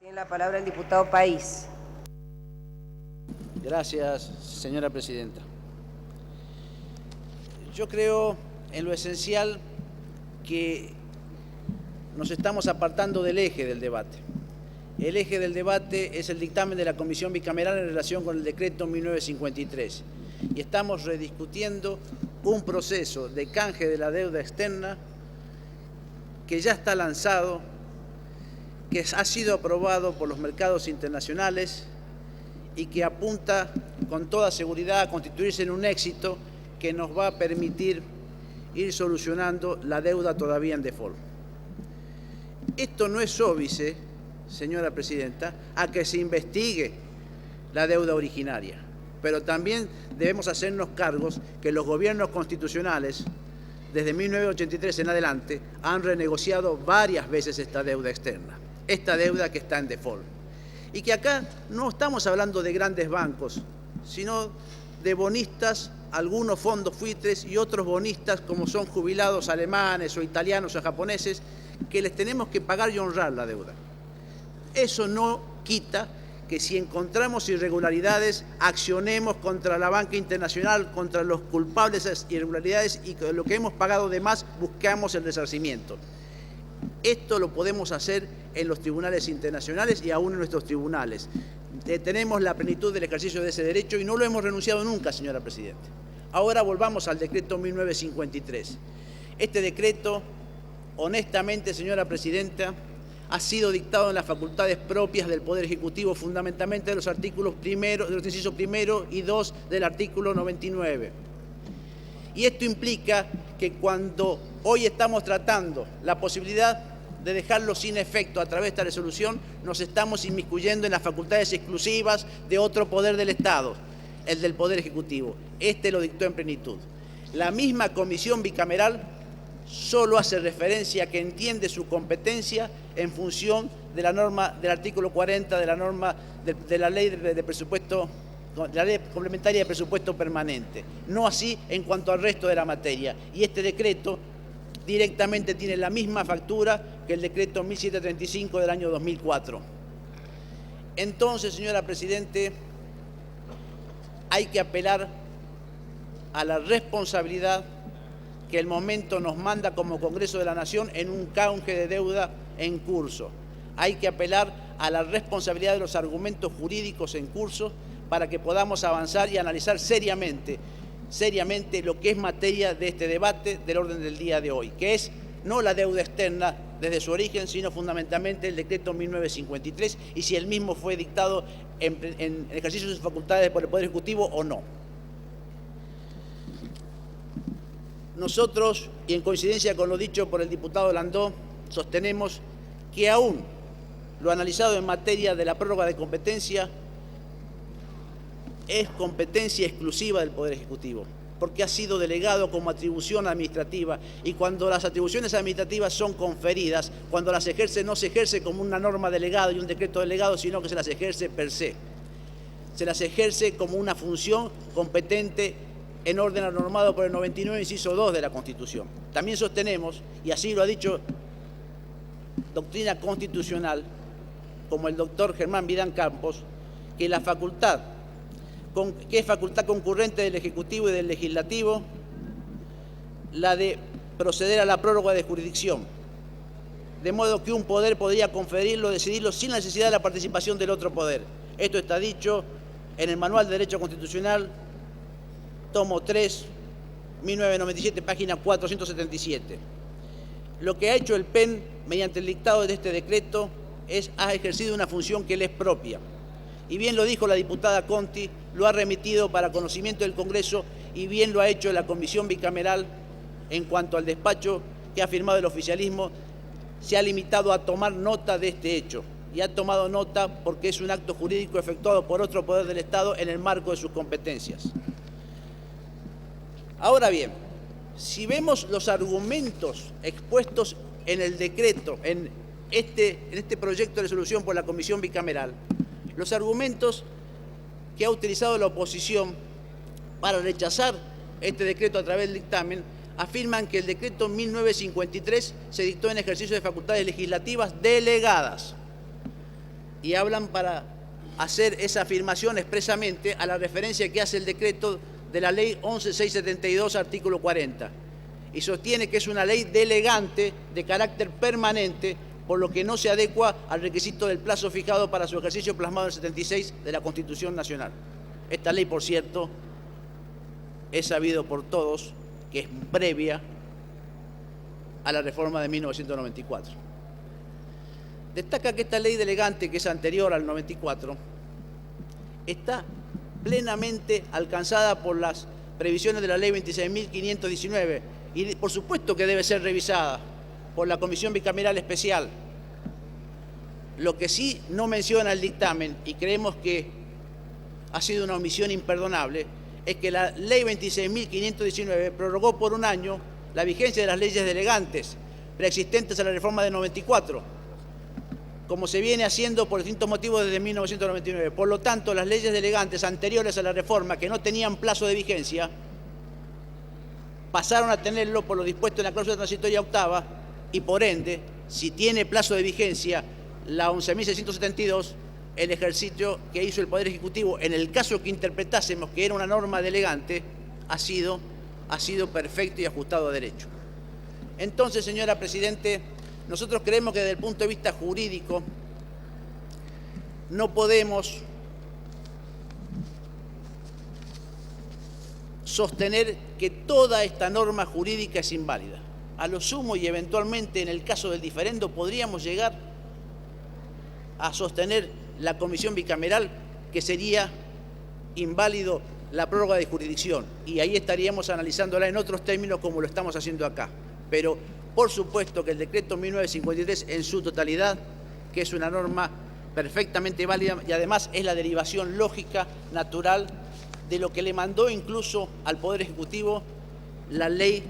Tiene la palabra el diputado País. Gracias, señora presidenta. Yo creo en lo esencial que nos estamos apartando del eje del debate. El eje del debate es el dictamen de la Comisión Bicameral en relación con el decreto 1953 y estamos rediscutiendo un proceso de canje de la deuda externa que ya está lanzado, que ha sido aprobado por los mercados internacionales y que apunta con toda seguridad a constituirse en un éxito que nos va a permitir ir solucionando la deuda todavía en default. Esto no es óbice, señora presidenta, a que se investigue la deuda originaria, pero también debemos hacernos cargos que los gobiernos constitucionales, desde 1983 en adelante, han renegociado varias veces esta deuda externa, esta deuda que está en default. Y que acá no estamos hablando de grandes bancos, sino de bonistas, algunos fondos buitres y otros bonistas como son jubilados alemanes o italianos o japoneses, que les tenemos que pagar y honrar la deuda. Eso no quita que si encontramos irregularidades, accionemos contra la banca internacional, contra los culpables de esas irregularidades y lo que hemos pagado de más, buscamos el resarcimiento. Esto lo podemos hacer en los tribunales internacionales y aún en nuestros tribunales. Tenemos la plenitud del ejercicio de ese derecho y no lo hemos renunciado nunca, señora presidenta. Ahora volvamos al decreto 1953. Este decreto, honestamente, señora presidenta, ha sido dictado en las facultades propias del Poder Ejecutivo, fundamentalmente de los incisos primero y 2 del artículo 99. Y esto implica que cuando hoy estamos tratando la posibilidad de dejarlo sin efecto a través de esta resolución, nos estamos inmiscuyendo en las facultades exclusivas de otro poder del Estado, el del Poder Ejecutivo. Este lo dictó en plenitud. La misma comisión bicameral solo hace referencia a que entiende su competencia en función de la norma del artículo 40 de la norma de la ley de presupuesto, la ley complementaria de presupuesto permanente. No así en cuanto al resto de la materia. Y este decreto directamente tiene la misma factura que el decreto 1735 del año 2004. Entonces, señora Presidente, hay que apelar a la responsabilidad que el momento nos manda como Congreso de la Nación en un canje de deuda en curso. Hay que apelar a la responsabilidad de los argumentos jurídicos en curso para que podamos avanzar y analizar seriamente lo que es materia de este debate del orden del día de hoy, que es no la deuda externa desde su origen, sino fundamentalmente el decreto 1953 y si el mismo fue dictado en ejercicio de sus facultades por el Poder Ejecutivo o no. Nosotros, y en coincidencia con lo dicho por el diputado Landó, sostenemos que aún lo analizado en materia de la prórroga de competencia es competencia exclusiva del Poder Ejecutivo, porque ha sido delegado como atribución administrativa y cuando las atribuciones administrativas son conferidas, cuando las ejerce no se ejerce como una norma delegada y un decreto delegado, sino que se las ejerce per se. Se las ejerce como una función competente en orden normado por el 99, inciso 2 de la Constitución. También sostenemos, y así lo ha dicho doctrina constitucional, como el doctor Germán Vidán Campos, que la facultad, que es facultad concurrente del Ejecutivo y del Legislativo, la de proceder a la prórroga de jurisdicción, de modo que un poder podría conferirlo, decidirlo sin la necesidad de la participación del otro poder. Esto está dicho en el Manual de Derecho Constitucional, tomo 3, 1997, página 477. Lo que ha hecho el PEN mediante el dictado de este decreto ha ejercido una función que le es propia. Y bien lo dijo la diputada Conti, lo ha remitido para conocimiento del Congreso y bien lo ha hecho la Comisión Bicameral en cuanto al despacho que ha firmado el oficialismo, se ha limitado a tomar nota de este hecho. Y ha tomado nota porque es un acto jurídico efectuado por otro poder del Estado en el marco de sus competencias. Ahora bien, si vemos los argumentos expuestos en el decreto, en este proyecto de resolución por la Comisión Bicameral, los argumentos que ha utilizado la oposición para rechazar este decreto a través del dictamen afirman que el decreto 1953 se dictó en ejercicio de facultades legislativas delegadas y hablan para hacer esa afirmación expresamente a la referencia que hace el decreto de la ley 11.672, artículo 40, y sostiene que es una ley delegante de carácter permanente, por lo que no se adecua al requisito del plazo fijado para su ejercicio plasmado en el 76 de la Constitución Nacional. Esta ley, por cierto, es sabido por todos que es previa a la reforma de 1994. Destaca que esta ley delegante, que es anterior al 94, está plenamente alcanzada por las previsiones de la ley 26.519 y por supuesto que debe ser revisada por la Comisión Bicameral Especial. Lo que sí no menciona el dictamen, y creemos que ha sido una omisión imperdonable, es que la ley 26.519 prorrogó por un año la vigencia de las leyes delegantes preexistentes a la reforma de 94, como se viene haciendo por distintos motivos desde 1999. Por lo tanto, las leyes delegantes anteriores a la reforma, que no tenían plazo de vigencia, pasaron a tenerlo por lo dispuesto en la cláusula transitoria octava, y por ende, si tiene plazo de vigencia la 11.672, el ejercicio que hizo el Poder Ejecutivo, en el caso que interpretásemos que era una norma delegante, ha sido perfecto y ajustado a derecho. Entonces, señora Presidente, nosotros creemos que desde el punto de vista jurídico no podemos sostener que toda esta norma jurídica es inválida. A lo sumo y eventualmente en el caso del diferendo podríamos llegar a sostener la comisión bicameral que sería inválido la prórroga de jurisdicción, y ahí estaríamos analizándola en otros términos como lo estamos haciendo acá. Pero por supuesto que el decreto 1953 en su totalidad, que es una norma perfectamente válida y además es la derivación lógica, natural, de lo que le mandó incluso al Poder Ejecutivo la ley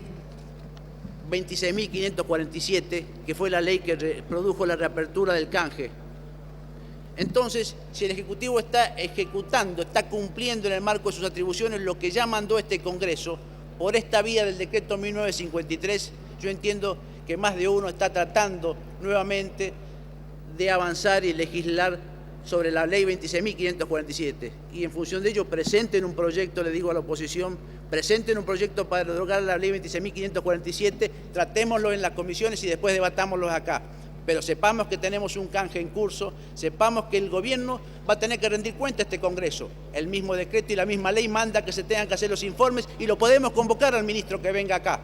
26.547, que fue la ley que produjo la reapertura del canje. Entonces, si el Ejecutivo está ejecutando, está cumpliendo en el marco de sus atribuciones lo que ya mandó este Congreso por esta vía del decreto 1953, yo entiendo que más de uno está tratando nuevamente de avanzar y legislar sobre la ley 26.547. Y en función de ello, presenten un proyecto, le digo a la oposición, presenten un proyecto para derogar la ley 26.547, tratémoslo en las comisiones y después debatámoslo acá. Pero sepamos que tenemos un canje en curso, sepamos que el gobierno va a tener que rendir cuenta a este Congreso. El mismo decreto y la misma ley manda que se tengan que hacer los informes y lo podemos convocar al ministro que venga acá.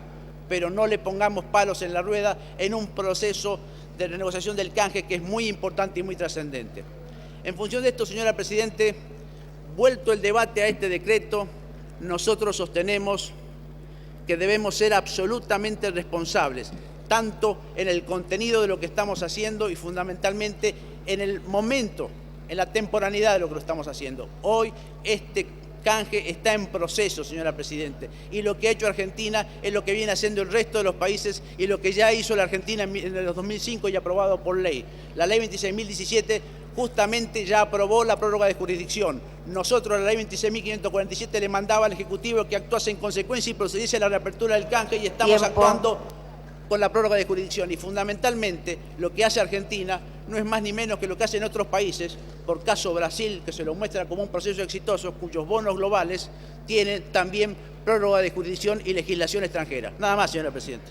Pero no le pongamos palos en la rueda en un proceso de renegociación del canje que es muy importante y muy trascendente. En función de esto, señora Presidente, vuelto el debate a este decreto, nosotros sostenemos que debemos ser absolutamente responsables, tanto en el contenido de lo que estamos haciendo y fundamentalmente en el momento, en la temporaneidad de lo que lo estamos haciendo. Hoy este canje está en proceso, señora Presidente, y lo que ha hecho Argentina es lo que viene haciendo el resto de los países y lo que ya hizo la Argentina en el 2005 y aprobado por ley. La ley 26.017 justamente ya aprobó la prórroga de jurisdicción. Nosotros, la ley 26.547, le mandaba al Ejecutivo que actuase en consecuencia y procediese a la reapertura del canje, y estamos actuando con la prórroga de jurisdicción. Y fundamentalmente lo que hace Argentina no es más ni menos que lo que hacen otros países, por caso Brasil, que se lo muestra como un proceso exitoso, cuyos bonos globales tienen también prórroga de jurisdicción y legislación extranjera. Nada más, señora Presidenta.